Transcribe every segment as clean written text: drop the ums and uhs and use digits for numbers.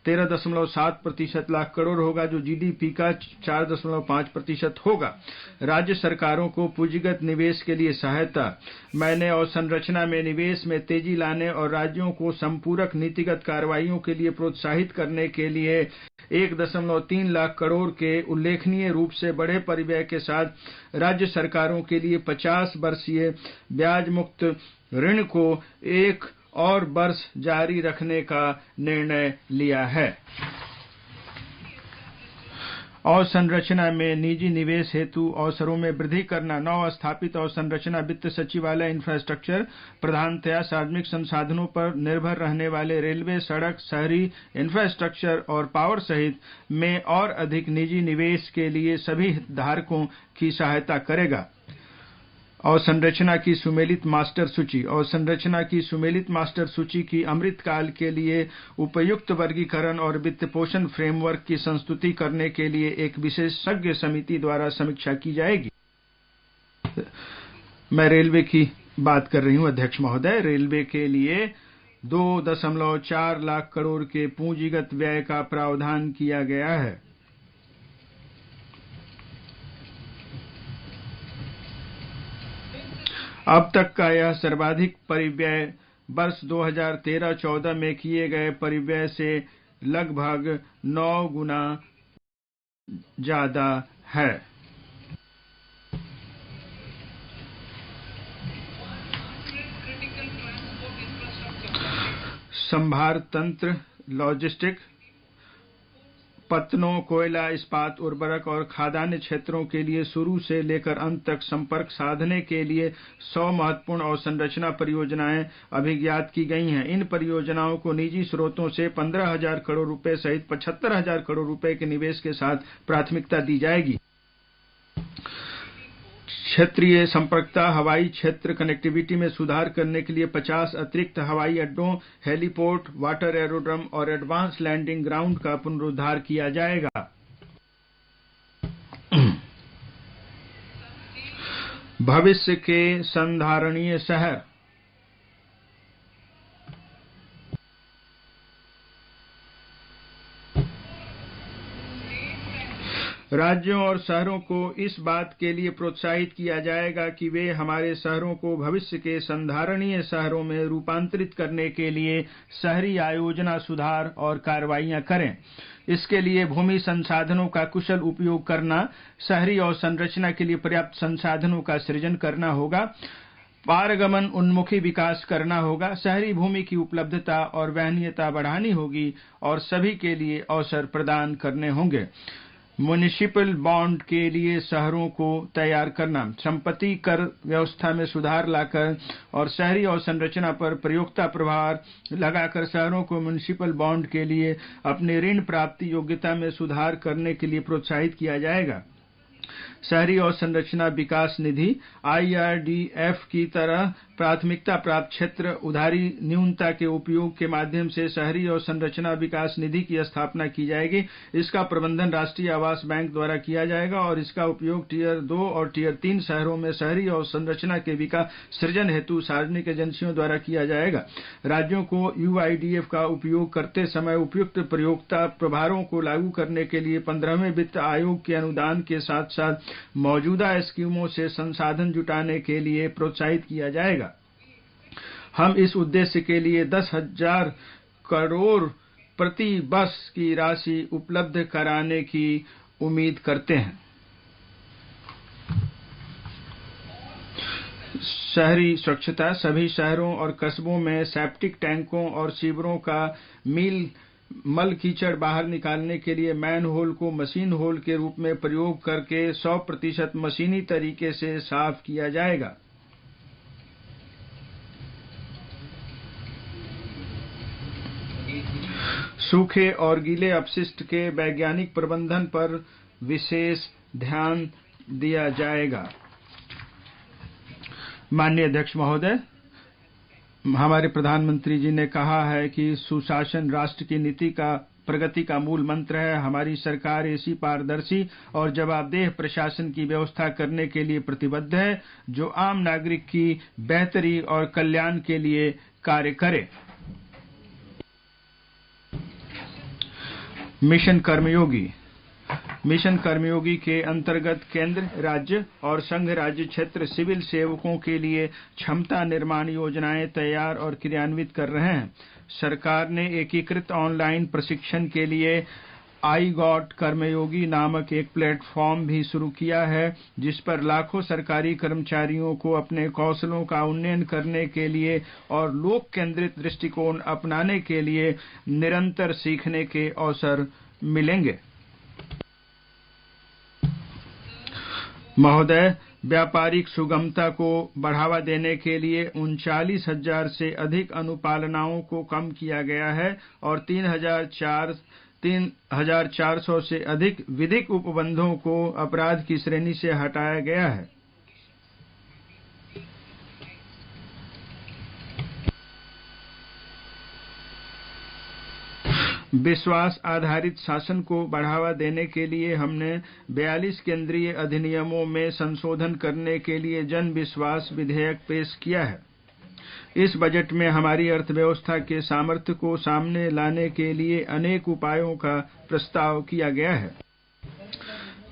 13.7% लाख करोड़ होगा, जो जीडीपी का 4.5% होगा। राज्य सरकारों को पूंजीगत निवेश के लिए सहायता। मैंने अवसंरचना में निवेश में तेजी लाने और राज्यों को संपूरक नीतिगत कार्रवाइयों के लिए प्रोत्साहित करने के लिए 1.3 लाख करोड़ के उल्लेखनीय रूप से बड़े परिव्यय के साथ राज्य सरकारों के लिए 50 वर्षीय ब्याज मुक्त ऋण को एक और वर्ष जारी रखने का निर्णय लिया है। अवसंरचना में निजी निवेश हेतु अवसरों में वृद्धि करना। नव स्थापित अवसंरचना वित्त सचिवालय इंफ्रास्ट्रक्चर प्रधानतया सार्वजनिक संसाधनों पर निर्भर रहने वाले रेलवे, सड़क, शहरी इंफ्रास्ट्रक्चर और पावर सहित में और अधिक निजी निवेश के लिए सभी हितधारकों की सहायता करेगा। अवसंरचना की सुमेलित मास्टर सूची। अवसंरचना की सुमेलित मास्टर सूची की अमृतकाल के लिए उपयुक्त वर्गीकरण और वित्त पोषण फ्रेमवर्क की संस्तुति करने के लिए एक विशेषज्ञ समिति द्वारा समीक्षा की जाएगी। मैं रेलवे की बात कर रही हूं, अध्यक्ष महोदय। रेलवे के लिए 2.4 लाख करोड़ के पूंजीगत व्यय का प्रावधान किया गया है। अब तक का यह सर्वाधिक परिव्यय वर्ष 2013-14 में किए गए परिव्यय से लगभग 9 गुना ज्यादा है। संभार तंत्र, लॉजिस्टिक, पत्तनों, कोयला, इस्पात, उर्वरक और खाद्यान्न क्षेत्रों के लिए शुरू से लेकर अंत तक संपर्क साधने के लिए 100 महत्वपूर्ण अवसंरचना परियोजनाएं अभिज्ञात की गई हैं। इन परियोजनाओं को निजी स्रोतों से 15,000 करोड़ रुपए सहित 75,000 करोड़ रुपए के निवेश के साथ प्राथमिकता दी जाएगी। क्षेत्रीय संपर्कता। हवाई क्षेत्र कनेक्टिविटी में सुधार करने के लिए 50 अतिरिक्त हवाई अड्डों, हेलीपोर्ट, वाटर एरोड्रम और एडवांस लैंडिंग ग्राउंड का पुनरुद्धार किया जाएगा। भविष्य के संधारणीय शहर। राज्यों और शहरों को इस बात के लिए प्रोत्साहित किया जाएगा कि वे हमारे शहरों को भविष्य के संधारणीय शहरों में रूपांतरित करने के लिए शहरी आयोजना, सुधार और कार्रवाइयां करें। इसके लिए भूमि संसाधनों का कुशल उपयोग करना, शहरी अवसंरचना के लिए पर्याप्त संसाधनों का सृजन करना होगा, पारगमन उन्मुखी विकास करना होगा, शहरी भूमि की उपलब्धता और वहनीयता बढ़ानी होगी और सभी के लिए अवसर प्रदान करने होंगे। म्युनिसिपल बॉन्ड के लिए शहरों को तैयार करना, संपत्ति कर व्यवस्था में सुधार लाकर और शहरी अवसंरचना पर प्रयोक्ता प्रभार लगाकर शहरों को म्युनिसिपल बॉन्ड के लिए अपनी ऋण प्राप्ति योग्यता में सुधार करने के लिए प्रोत्साहित किया जाएगा। शहरी अवसंरचना विकास निधि IRDF की तरह प्राथमिकता प्राप्त क्षेत्र उधारी न्यूनता के उपयोग के माध्यम से शहरी अवसंरचना विकास निधि की स्थापना की जाएगी। इसका प्रबंधन राष्ट्रीय आवास बैंक द्वारा किया जाएगा और इसका उपयोग टियर 2 और टियर 3 शहरों में शहरी अवसंरचना के विकास सृजन हेतु सार्वजनिक एजेंसियों द्वारा किया जाएगा। राज्यों को UIDF का उपयोग करते समय उपयुक्त प्रयोक्ता प्रभारों को लागू करने के लिए 15वें वित्त आयोग के अनुदान के साथ साथ मौजूदा स्कीमों से संसाधन जुटाने के लिए प्रोत्साहित किया जाएगा। हम इस उद्देश्य के लिए 10,000 करोड़ प्रति वर्ष की राशि उपलब्ध कराने की उम्मीद करते हैं। शहरी स्वच्छता। सभी शहरों और कस्बों में सेप्टिक टैंकों और सीवरों का मल कीचड़ बाहर निकालने के लिए मैन होल को मशीन होल के रूप में प्रयोग करके 100% मशीनी तरीके से साफ किया जाएगा। सूखे और गीले अपशिष्ट के वैज्ञानिक प्रबंधन पर विशेष ध्यान दिया जाएगा। माननीय अध्यक्ष महोदय, हमारे प्रधानमंत्री जी ने कहा है कि सुशासन राष्ट्र की नीति का प्रगति का मूल मंत्र है। हमारी सरकार ऐसी पारदर्शी और जवाबदेह प्रशासन की व्यवस्था करने के लिए प्रतिबद्ध है जो आम नागरिक की बेहतरी और कल्याण के लिए कार्य करे। मिशन कर्मयोगी। मिशन कर्मयोगी के अंतर्गत केंद्र, राज्य और संघ राज्य क्षेत्र सिविल सेवकों के लिए क्षमता निर्माण योजनाएं तैयार और क्रियान्वित कर रहे हैं। सरकार ने एकीकृत ऑनलाइन प्रशिक्षण के लिए आई गॉट कर्मयोगी नामक एक प्लेटफॉर्म भी शुरू किया है, जिस पर लाखों सरकारी कर्मचारियों को अपने कौशलों का उन्नयन करने के लिए और लोक केंद्रित दृष्टिकोण अपनाने के लिए निरंतर सीखने के अवसर मिलेंगे। महोदय, व्यापारिक सुगमता को बढ़ावा देने के लिए 39,000 से अधिक अनुपालनाओं को कम किया गया है और 3,400 से अधिक विधिक उपबंधों को अपराध की श्रेणी से हटाया गया है। विश्वास आधारित शासन को बढ़ावा देने के लिए हमने 42 केंद्रीय अधिनियमों में संशोधन करने के लिए जन विश्वास विधेयक पेश किया है। इस बजट में हमारी अर्थव्यवस्था के सामर्थ्य को सामने लाने के लिए अनेक उपायों का प्रस्ताव किया गया है।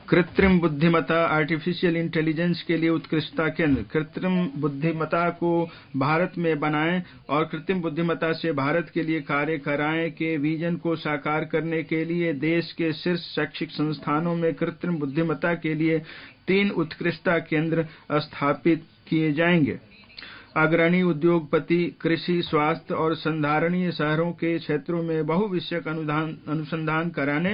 कृत्रिम बुद्धिमत्ता आर्टिफिशियल इंटेलिजेंस के लिए उत्कृष्टता केंद्र। कृत्रिम बुद्धिमत्ता को भारत में बनाएं और कृत्रिम बुद्धिमत्ता से भारत के लिए कार्य कराएं के विजन को साकार करने के लिए देश के शीर्ष शैक्षिक संस्थानों में कृत्रिम बुद्धिमत्ता के लिए 3 उत्कृष्टता केंद्र स्थापित किए जाएंगे। अग्रणी उद्योगपति कृषि, स्वास्थ्य और संधारणीय शहरों के क्षेत्रों में बहुविषयक अनुसंधान कराने,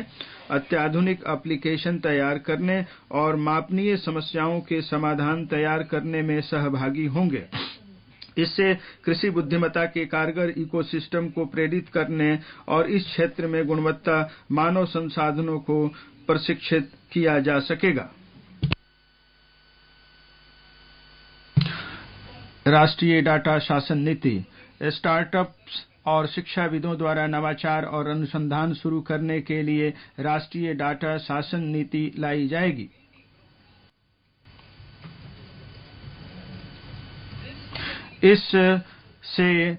अत्याधुनिक एप्लीकेशन तैयार करने और मापनीय समस्याओं के समाधान तैयार करने में सहभागी होंगे। इससे कृषि बुद्धिमत्ता के कारगर इकोसिस्टम को प्रेरित करने और इस क्षेत्र में गुणवत्ता मानव संसाधनों को प्रशिक्षित किया जा सकेगा। राष्ट्रीय डाटा शासन नीति। स्टार्टअप्स और शिक्षाविदों द्वारा नवाचार और अनुसंधान शुरू करने के लिए राष्ट्रीय डाटा शासन नीति लाई जाएगी। इससे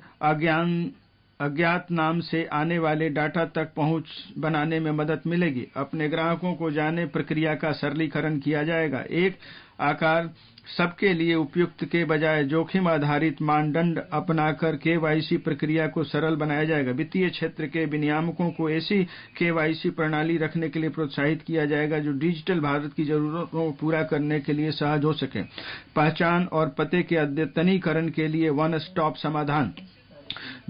अज्ञात नाम से आने वाले डाटा तक पहुंच बनाने में मदद मिलेगी। अपने ग्राहकों को जाने प्रक्रिया का सरलीकरण किया जाएगा। एक आकार सबके लिए उपयुक्त के बजाय जोखिम आधारित मानदंड अपनाकर केवाईसी प्रक्रिया को सरल बनाया जाएगा। वित्तीय क्षेत्र के विनियामकों को ऐसी केवाईसी प्रणाली रखने के लिए प्रोत्साहित किया जाएगा जो डिजिटल भारत की जरूरतों को पूरा करने के लिए सहज हो सके। पहचान और पते के अद्यतनीकरण के लिए वन स्टॉप समाधान।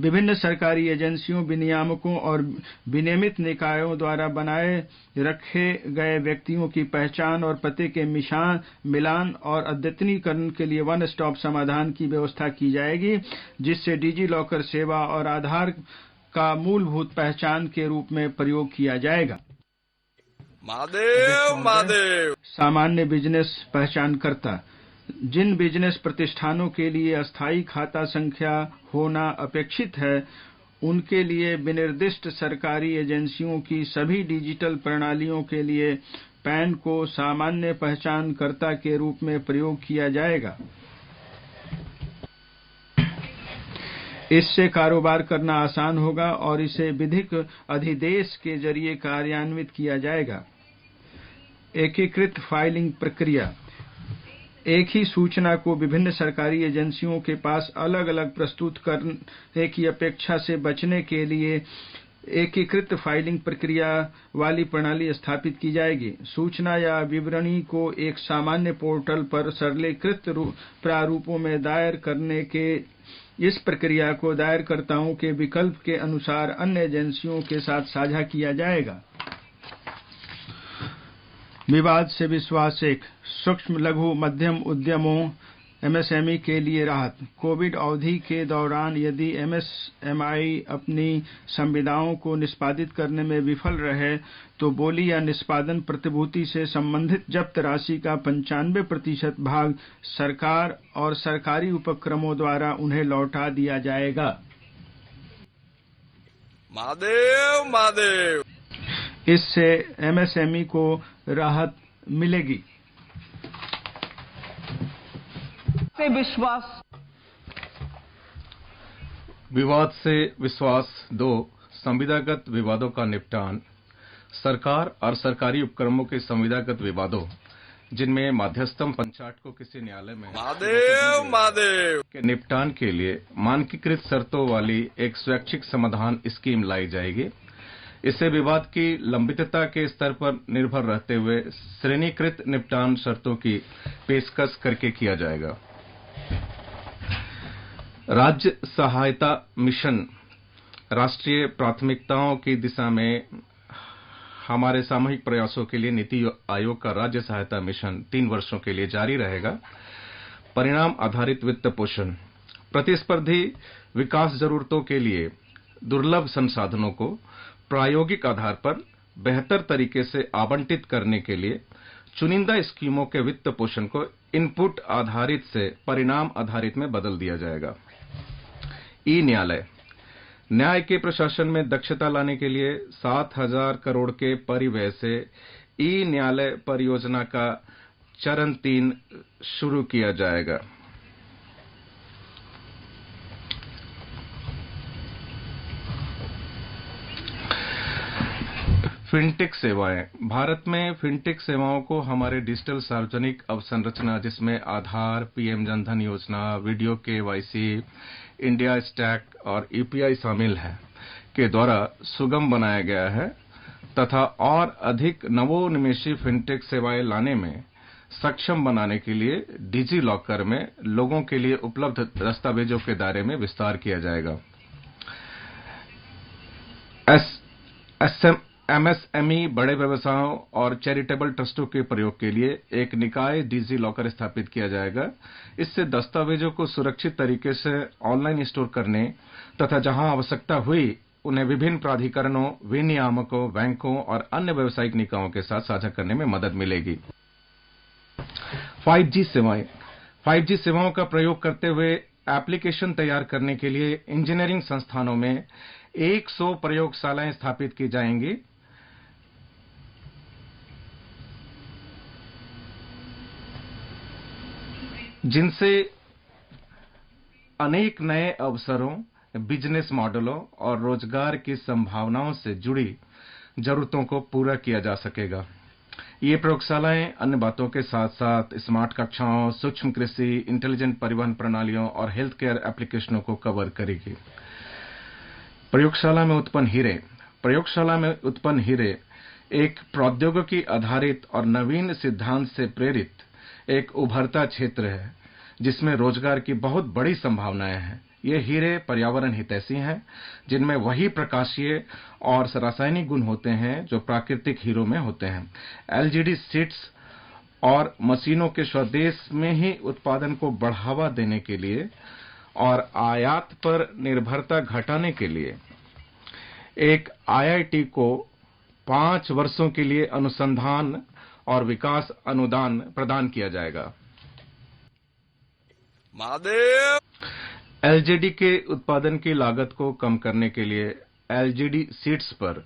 विभिन्न सरकारी एजेंसियों, विनियामकों और विनियमित निकायों द्वारा बनाए रखे गए व्यक्तियों की पहचान और पते के मिलान और अद्यतनीकरण के लिए वन स्टॉप समाधान की व्यवस्था की जाएगी, जिससे डिजी लॉकर सेवा और आधार का मूलभूत पहचान के रूप में प्रयोग किया जाएगा। महादेव सामान्य बिजनेस पहचानकर्ता। जिन बिजनेस प्रतिष्ठानों के लिए अस्थायी खाता संख्या होना अपेक्षित है, उनके लिए विनिर्दिष्ट सरकारी एजेंसियों की सभी डिजिटल प्रणालियों के लिए पैन को सामान्य पहचानकर्ता के रूप में प्रयोग किया जाएगा। इससे कारोबार करना आसान होगा और इसे विधिक अधिदेश के जरिए कार्यान्वित किया जाएगा। एकीकृत फाइलिंग प्रक्रिया। एक ही सूचना को विभिन्न सरकारी एजेंसियों के पास अलग अलग प्रस्तुत करने की अपेक्षा से बचने के लिए एकीकृत फाइलिंग प्रक्रिया वाली प्रणाली स्थापित की जाएगी। सूचना या विवरणी को एक सामान्य पोर्टल पर सरलीकृत प्रारूपों में दायर करने के इस प्रक्रिया को दायरकर्ताओं के विकल्प के अनुसार अन्य एजेंसियों के साथ साझा किया जाएगा। विवाद से विश्वास। एक सूक्ष्म लघु मध्यम उद्यमों एमएसएमई के लिए राहत। कोविड अवधि के दौरान यदि एमएसएमई अपनी संविदाओं को निष्पादित करने में विफल रहे तो बोली या निष्पादन प्रतिभूति से संबंधित जब्त राशि का 95% भाग सरकार और सरकारी उपक्रमों द्वारा उन्हें लौटा दिया जाएगा। महादेव इससे एमएसएमई को राहत मिलेगी। विश्वास। विवाद से विश्वास 2 संविदागत विवादों का निपटान। सरकार और सरकारी उपक्रमों के संविदागत विवादों जिनमें मध्यस्थम पंचायत को किसी न्यायालय में महादेव के निपटान के लिए मानकीकृत शर्तों वाली एक स्वैच्छिक समाधान स्कीम लाई जाएगी। इसे विवाद की लंबितता के स्तर पर निर्भर रहते हुए श्रेणीकृत निपटान शर्तों की पेशकश करके किया जाएगा। राज्य सहायता मिशन राष्ट्रीय प्राथमिकताओं की दिशा में हमारे सामूहिक प्रयासों के लिए नीति आयोग का राज्य सहायता मिशन 3 वर्षों के लिए जारी रहेगा। परिणाम आधारित वित्त पोषण प्रतिस्पर्धी विकास जरूरतों के लिए दुर्लभ संसाधनों को प्रायोगिक आधार पर बेहतर तरीके से आवंटित करने के लिए चुनिंदा स्कीमों के वित्त पोषण को इनपुट आधारित से परिणाम आधारित में बदल दिया जाएगा। ई न्यायालय न्याय के प्रशासन में दक्षता लाने के लिए 7,000 करोड़ के परिव्यय से ई न्यायालय परियोजना का चरण 3 शुरू किया जाएगा। फिनटेक सेवाएं भारत में फिनटेक सेवाओं को हमारे डिजिटल सार्वजनिक अवसंरचना जिसमें आधार, पीएम जनधन योजना, वीडियो केवाईसी, इंडिया स्टैक और यूपीआई शामिल है के द्वारा सुगम बनाया गया है तथा और अधिक नवोन्मेषी फिनटेक सेवाएं लाने में सक्षम बनाने के लिए डिजी लॉकर में लोगों के लिए उपलब्ध दस्तावेजों के दायरे में विस्तार किया जाएगा। एमएसएमई बड़े व्यवसायों और चैरिटेबल ट्रस्टों के प्रयोग के लिए एक निकाय डिजी लॉकर स्थापित किया जाएगा। इससे दस्तावेजों को सुरक्षित तरीके से ऑनलाइन स्टोर करने तथा जहां आवश्यकता हुई उन्हें विभिन्न प्राधिकरणों, विनियामकों, बैंकों और अन्य व्यावसायिक निकायों के साथ साझा करने में मदद मिलेगी। 5G सेवाएं 5G सेवाओं का प्रयोग करते हुए एप्लीकेशन तैयार करने के लिए इंजीनियरिंग संस्थानों में 100 प्रयोगशालाएं स्थापित की जाएंगी। जिनसे अनेक नए अवसरों, बिजनेस मॉडलों और रोजगार की संभावनाओं से जुड़ी जरूरतों को पूरा किया जा सकेगा। ये प्रयोगशालाएं अन्य बातों के साथ साथ स्मार्ट कक्षाओं, सूक्ष्म कृषि, इंटेलिजेंट परिवहन प्रणालियों और हेल्थ केयर एप्लीकेशनों को कवर करेगी। प्रयोगशाला में उत्पन्न हीरे एक प्रौद्योगिकी आधारित और नवीन सिद्धांत से प्रेरित एक उभरता क्षेत्र है जिसमें रोजगार की बहुत बड़ी संभावनाएं हैं। ये हीरे पर्यावरण हितैषी हैं जिनमें वही प्रकाशीय और रासायनिक गुण होते हैं जो प्राकृतिक हीरों में होते हैं। एलजीडी सीड्स और मशीनों के स्वदेश में ही उत्पादन को बढ़ावा देने के लिए और आयात पर निर्भरता घटाने के लिए एक आईआईटी को 5 वर्षों के लिए अनुसंधान और विकास अनुदान प्रदान किया जाएगा। एलजीडी के उत्पादन की लागत को कम करने के लिए एलजीडी सीड्स पर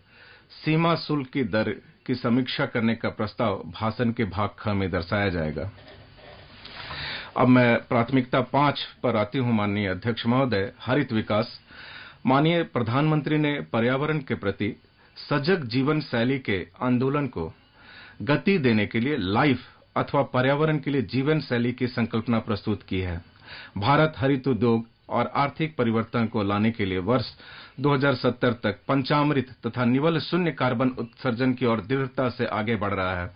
सीमा शुल्क की दर की समीक्षा करने का प्रस्ताव भाषण के भाग ख में दर्शाया जाएगा। अब मैं प्राथमिकता 5 पर आती हूं। माननीय अध्यक्ष महोदय, हरित विकास। माननीय प्रधानमंत्री ने पर्यावरण के प्रति सजग जीवन शैली के आंदोलन को गति देने के लिए लाइफ अथवा पर्यावरण के लिए जीवन शैली की संकल्पना प्रस्तुत की है। भारत हरित उद्योग और आर्थिक परिवर्तन को लाने के लिए वर्ष 2070 तक पंचामृत तथा निवल शून्य कार्बन उत्सर्जन की ओर दृढ़ता से आगे बढ़ रहा है।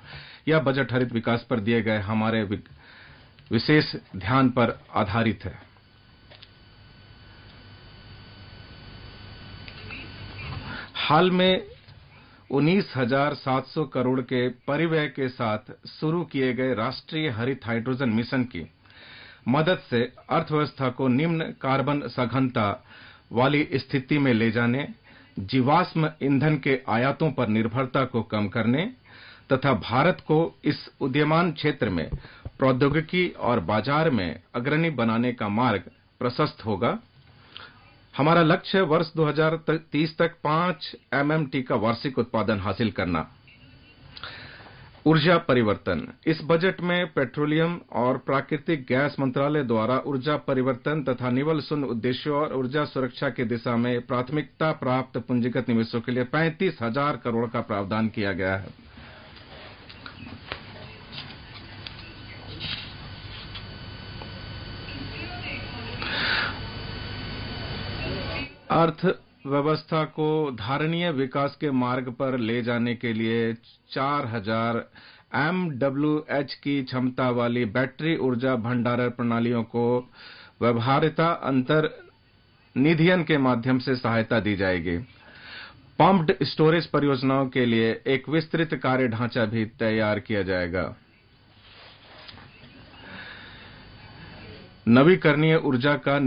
यह बजट हरित विकास पर दिए गए हमारे विशेष ध्यान पर आधारित है। हाल में 19,700 करोड़ के परिव्यय के साथ शुरू किए गए राष्ट्रीय हरित हाइड्रोजन मिशन की मदद से अर्थव्यवस्था को निम्न कार्बन सघनता वाली स्थिति में ले जाने, जीवाश्म ईंधन के आयातों पर निर्भरता को कम करने तथा भारत को इस उदीयमान क्षेत्र में प्रौद्योगिकी और बाजार में अग्रणी बनाने का मार्ग प्रशस्त होगा। हमारा लक्ष्य है वर्ष 2030 तक 5 MMT का वार्षिक उत्पादन हासिल करना। ऊर्जा परिवर्तन। इस बजट में पेट्रोलियम और प्राकृतिक गैस मंत्रालय द्वारा ऊर्जा परिवर्तन तथा निवल शून्य उद्देश्यों और ऊर्जा सुरक्षा की दिशा में प्राथमिकता प्राप्त पूंजीगत निवेशों के लिए 35,000 करोड़ का प्रावधान किया गया है। अर्थव्यवस्था को धारणीय विकास के मार्ग पर ले जाने के लिए 4,000 MWH की क्षमता वाली बैटरी ऊर्जा भंडारण प्रणालियों को व्यवहार्यता अंतर्निधियन के माध्यम से सहायता दी जाएगी। पम्प्ड स्टोरेज परियोजनाओं के लिए एक विस्तृत कार्य ढांचा भी तैयार किया जाएगा। नवीकरणीय ऊर्जा का